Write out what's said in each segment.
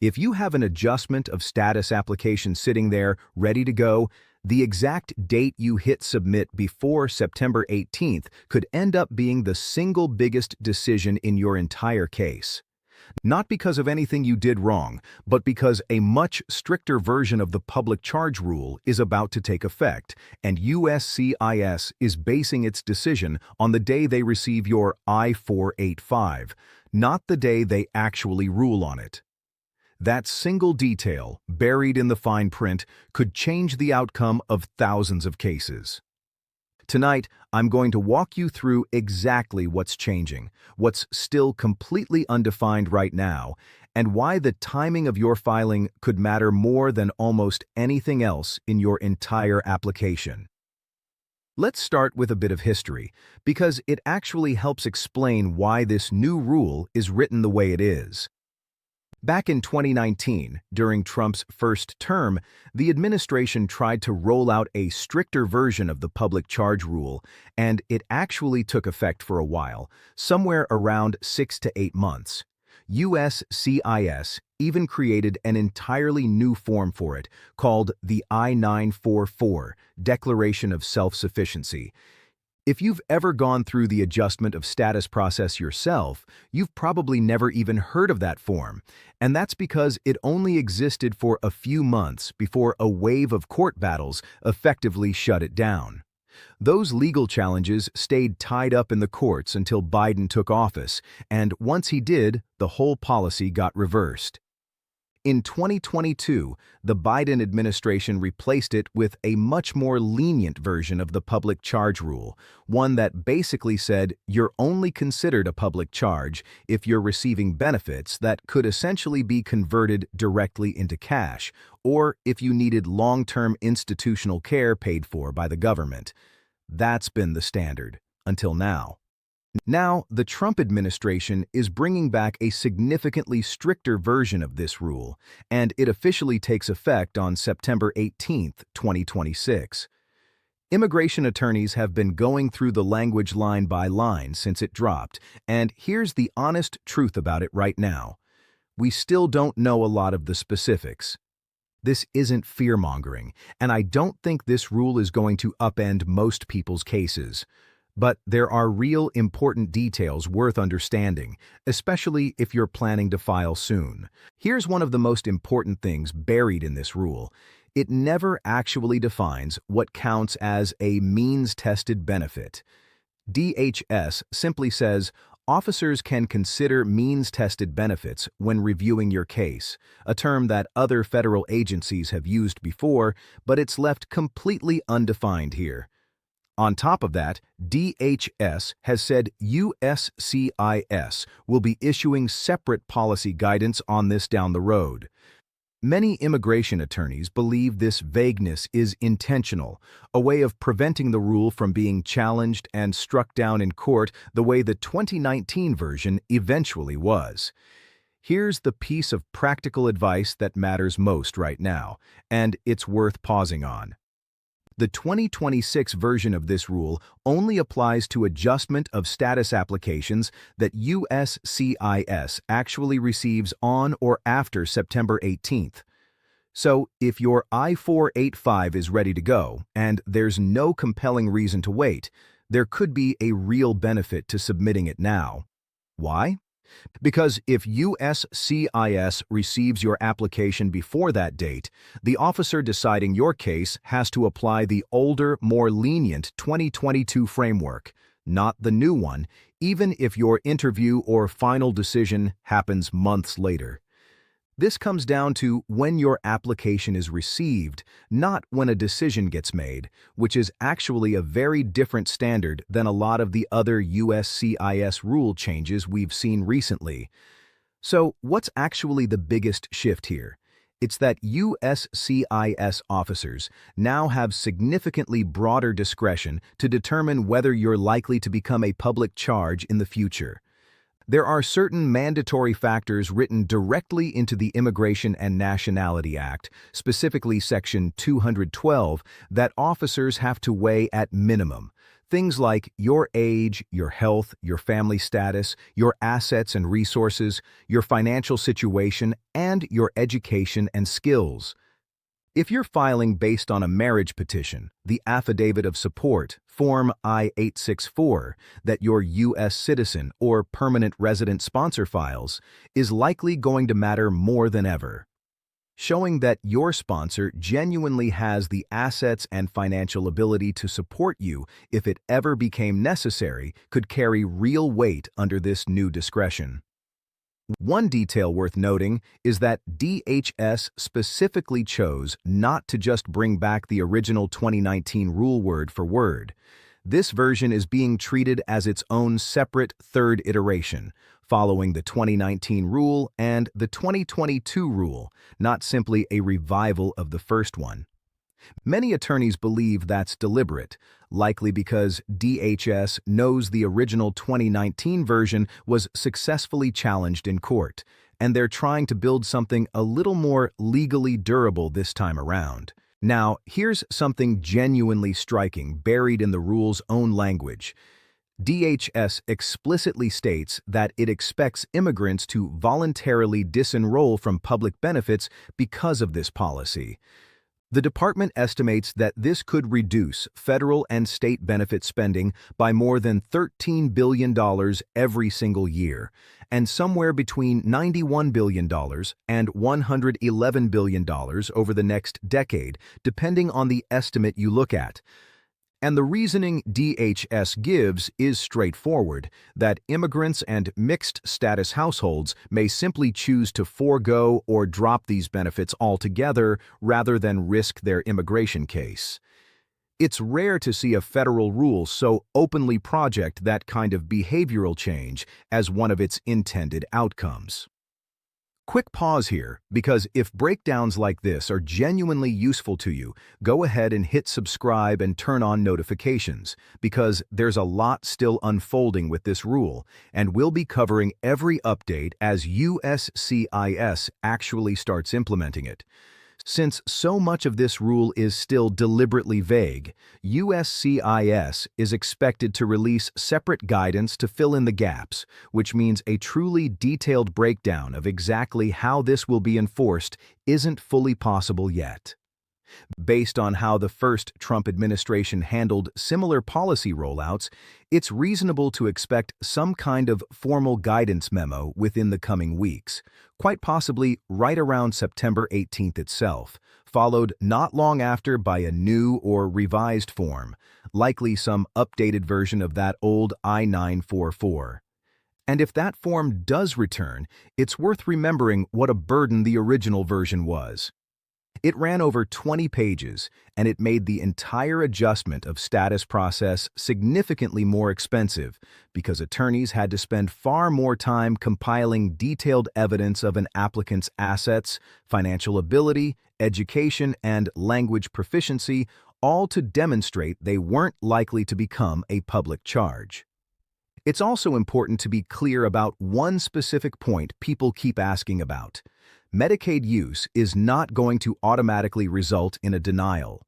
If you have an adjustment of status application sitting there, ready to go, the exact date you hit submit before September 18th could end up being the single biggest decision in your entire case. Not because of anything you did wrong, but because a much stricter version of the public charge rule is about to take effect, and USCIS is basing its decision on the day they receive your I-485, not the day they actually rule on it. That single detail, buried in the fine print, could change the outcome of thousands of cases. Tonight, I'm going to walk you through exactly what's changing, what's still completely undefined right now, and why the timing of your filing could matter more than almost anything else in your entire application. Let's start with a bit of history, because it actually helps explain why this new rule is written the way it is. Back in 2019, during Trump's first term, the administration tried to roll out a stricter version of the public charge rule, and it actually took effect for a while, somewhere around 6 to 8 months. USCIS even created an entirely new form for it, called the I-944, Declaration of Self-Sufficiency. If you've ever gone through the adjustment of status process yourself, you've probably never even heard of that form, and that's because it only existed for a few months before a wave of court battles effectively shut it down. Those legal challenges stayed tied up in the courts until Biden took office, and once he did, the whole policy got reversed. In 2022, the Biden administration replaced it with a much more lenient version of the public charge rule, one that basically said you're only considered a public charge if you're receiving benefits that could essentially be converted directly into cash, or if you needed long-term institutional care paid for by the government. That's been the standard, until now. Now, the Trump administration is bringing back a significantly stricter version of this rule, and it officially takes effect on September 18, 2026. Immigration attorneys have been going through the language line by line since it dropped, and here's the honest truth about it right now. We still don't know a lot of the specifics. This isn't fear-mongering, and I don't think this rule is going to upend most people's cases. But there are real important details worth understanding, especially if you're planning to file soon. Here's one of the most important things buried in this rule. It never actually defines what counts as a means-tested benefit. DHS simply says, officers can consider means-tested benefits when reviewing your case, a term that other federal agencies have used before, but it's left completely undefined here. On top of that, DHS has said USCIS will be issuing separate policy guidance on this down the road. Many immigration attorneys believe this vagueness is intentional, a way of preventing the rule from being challenged and struck down in court the way the 2019 version eventually was. Here's the piece of practical advice that matters most right now, and it's worth pausing on. The 2026 version of this rule only applies to adjustment of status applications that USCIS actually receives on or after September 18th. So, if your I-485 is ready to go, and there's no compelling reason to wait, there could be a real benefit to submitting it now. Why? Because if USCIS receives your application before that date, the officer deciding your case has to apply the older, more lenient 2022 framework, not the new one, even if your interview or final decision happens months later. This comes down to when your application is received, not when a decision gets made, which is actually a very different standard than a lot of the other USCIS rule changes we've seen recently. So, what's actually the biggest shift here? It's that USCIS officers now have significantly broader discretion to determine whether you're likely to become a public charge in the future. There are certain mandatory factors written directly into the Immigration and Nationality Act, specifically Section 212, that officers have to weigh at minimum. Things like your age, your health, your family status, your assets and resources, your financial situation, and your education and skills. If you're filing based on a marriage petition, the Affidavit of Support, Form I-864, that your U.S. citizen or permanent resident sponsor files, is likely going to matter more than ever. Showing that your sponsor genuinely has the assets and financial ability to support you if it ever became necessary could carry real weight under this new discretion. One detail worth noting is that DHS specifically chose not to just bring back the original 2019 rule word for word. This version is being treated as its own separate third iteration, following the 2019 rule and the 2022 rule, not simply a revival of the first one. Many attorneys believe that's deliberate, likely because DHS knows the original 2019 version was successfully challenged in court, and they're trying to build something a little more legally durable this time around. Now, here's something genuinely striking buried in the rule's own language. DHS explicitly states that it expects immigrants to voluntarily disenroll from public benefits because of this policy. The department estimates that this could reduce federal and state benefit spending by more than $13 billion every single year, and somewhere between $91 billion and $111 billion over the next decade, depending on the estimate you look at. And the reasoning DHS gives is straightforward, that immigrants and mixed-status households may simply choose to forego or drop these benefits altogether rather than risk their immigration case. It's rare to see a federal rule so openly project that kind of behavioral change as one of its intended outcomes. Quick pause here, because if breakdowns like this are genuinely useful to you, go ahead and hit subscribe and turn on notifications, because there's a lot still unfolding with this rule, and we'll be covering every update as USCIS actually starts implementing it. Since so much of this rule is still deliberately vague, USCIS is expected to release separate guidance to fill in the gaps, which means a truly detailed breakdown of exactly how this will be enforced isn't fully possible yet. Based on how the first Trump administration handled similar policy rollouts, it's reasonable to expect some kind of formal guidance memo within the coming weeks, quite possibly right around September 18th itself, followed not long after by a new or revised form, likely some updated version of that old I-944. And if that form does return, it's worth remembering what a burden the original version was. It ran over 20 pages, and it made the entire adjustment of status process significantly more expensive because attorneys had to spend far more time compiling detailed evidence of an applicant's assets, financial ability, education, and language proficiency, all to demonstrate they weren't likely to become a public charge. It's also important to be clear about one specific point people keep asking about. Medicaid use is not going to automatically result in a denial.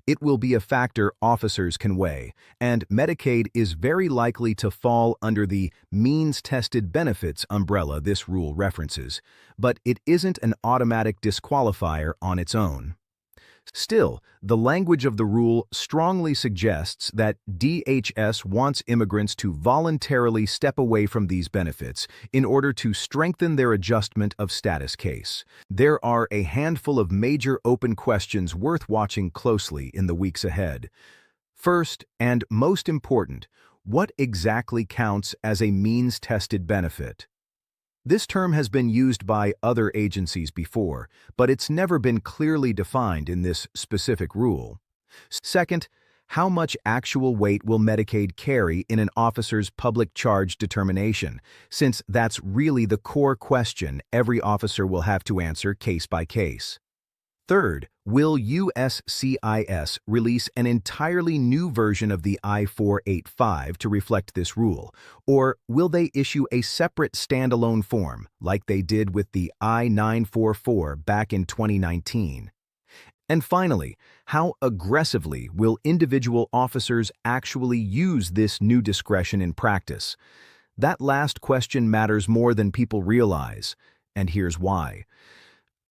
It will be a factor officers can weigh, and Medicaid is very likely to fall under the means-tested benefits umbrella this rule references, but it isn't an automatic disqualifier on its own. Still, the language of the rule strongly suggests that DHS wants immigrants to voluntarily step away from these benefits in order to strengthen their adjustment of status case. There are a handful of major open questions worth watching closely in the weeks ahead. First, and most important, what exactly counts as a means-tested benefit? This term has been used by other agencies before, but it's never been clearly defined in this specific rule. Second, how much actual weight will Medicaid carry in an officer's public charge determination, since that's really the core question every officer will have to answer case by case. Third, will USCIS release an entirely new version of the I-485 to reflect this rule, or will they issue a separate standalone form, like they did with the I-944 back in 2019? And finally, how aggressively will individual officers actually use this new discretion in practice? That last question matters more than people realize, and here's why.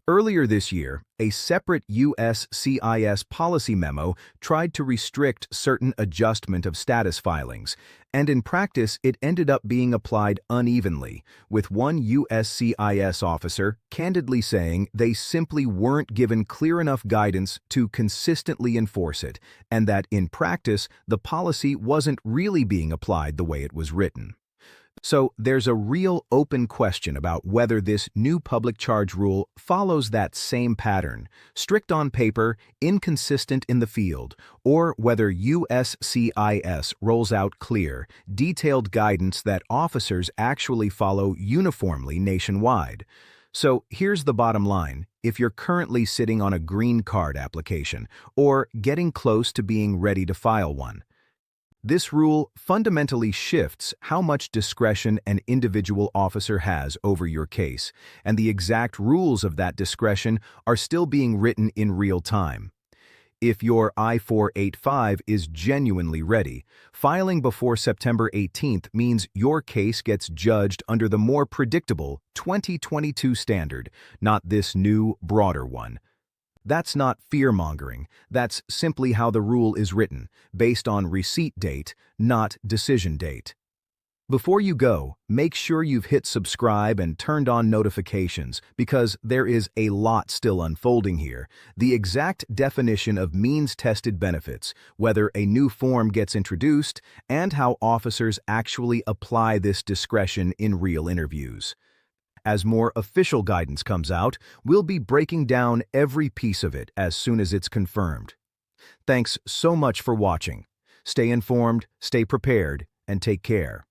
Earlier this year, a separate USCIS policy memo tried to restrict certain adjustment of status filings, and in practice it ended up being applied unevenly, with one USCIS officer candidly saying they simply weren't given clear enough guidance to consistently enforce it, and that in practice the policy wasn't really being applied the way it was written. So there's a real open question about whether this new public charge rule follows that same pattern, strict on paper, inconsistent in the field, or whether USCIS rolls out clear, detailed guidance that officers actually follow uniformly nationwide. So here's the bottom line. If you're currently sitting on a green card application or getting close to being ready to file one, this rule fundamentally shifts how much discretion an individual officer has over your case, and the exact rules of that discretion are still being written in real time. If your I-485 is genuinely ready, filing before September 18th means your case gets judged under the more predictable 2022 standard, not this new, broader one. That's not fear-mongering. That's simply how the rule is written, based on receipt date, not decision date. Before you go, make sure you've hit subscribe and turned on notifications because there is a lot still unfolding here. The exact definition of means-tested benefits, whether a new form gets introduced, and how officers actually apply this discretion in real interviews. As more official guidance comes out, we'll be breaking down every piece of it as soon as it's confirmed. Thanks so much for watching. Stay informed, stay prepared, and take care.